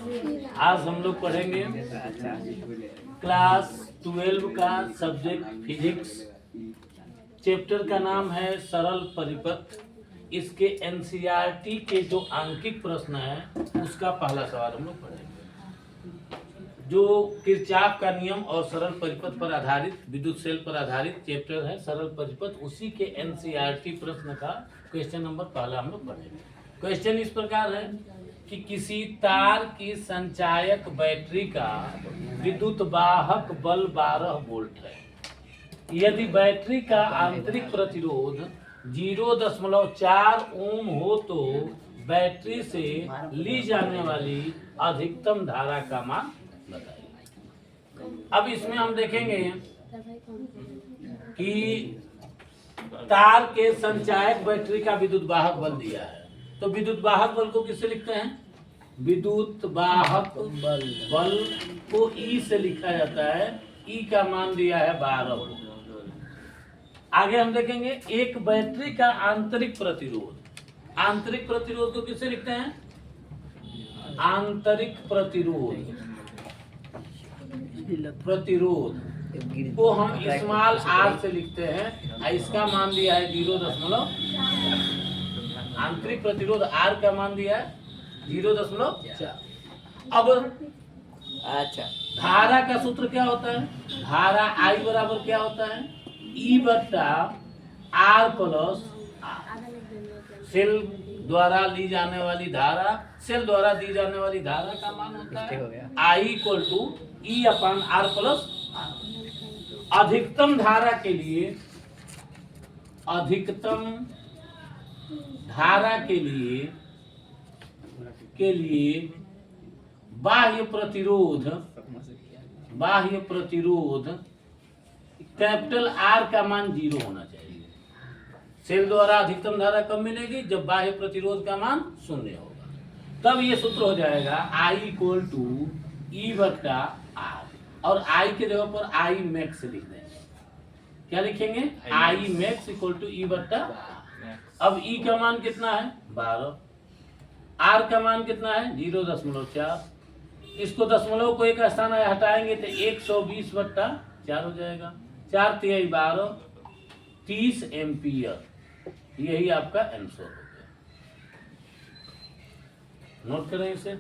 आज हम लोग पढ़ेंगे क्लास 12 का सब्जेक्ट फिजिक्स। चैप्टर का नाम है सरल परिपथ। इसके एनसीईआरटी के जो आंकिक प्रश्न है उसका पहला सवाल हम लोग पढ़ेंगे। जो किरचॉफ का नियम और सरल परिपथ पर आधारित, विद्युत सेल पर आधारित चैप्टर है सरल परिपथ, उसी के एनसीईआरटी प्रश्न का क्वेश्चन नंबर पहला हम लोग पढ़ेंगे। क्वेश्चन इस प्रकार है कि किसी तार की संचायक बैटरी का विद्युत वाहक बल 12 वोल्ट है। यदि बैटरी का आंतरिक प्रतिरोध 0.4 ओम हो तो बैटरी से ली जाने वाली अधिकतम धारा का मान बताइए। अब इसमें हम देखेंगे कि तार के संचायक बैटरी का विद्युत वाहक बल दिया है, तो विद्युत वाहक बल को किससे लिखते हैं? विद्युत वाहक बल को ई से लिखा जाता है। ई का मान दिया है 12 वोल्ट। आगे हम देखेंगे एक बैटरी का आंतरिक प्रतिरोध। आंतरिक प्रतिरोध को किससे लिखते हैं? आंतरिक प्रतिरोध को हम स्मॉल आर से लिखते हैं। इसका मान दिया है 0. आंतरिक प्रतिरोध आर का मान दिया है 0.4। अब अच्छा, धारा का सूत्र क्या होता है? धारा आई बराबर क्या होता है? ई बट्टा आर प्लस सेल द्वारा ली जाने वाली धारा, सेल द्वारा दी जाने वाली धारा का मान होता है I equal to E upon R plus r. अधिकतम धारा के लिए, अधिकतम धारा के लिए बाह्य प्रतिरोध कैपिटल आर का मान 0 होना चाहिए। सेल द्वारा अधिकतम धारा कब मिलेगी? जब बाह्य प्रतिरोध का मान 0 होगा। तब ये सूत्र हो जाएगा आई इक्वल टू ई बट्टा आर, और आई के जगह पर आई मैक्स लिख देंगे। क्या लिखेंगे? आई मैक्स इक्वल टू ई बट्टा। अब ई का मान कितना है? 12। आर का मान कितना है? 0.4। इसको दशमलव को एक स्थान हटाएंगे तो 120/4 हो जाएगा। 4 × 12 30 एम्पियर। यही आपका आंसर हो गया। नोट करें इसे।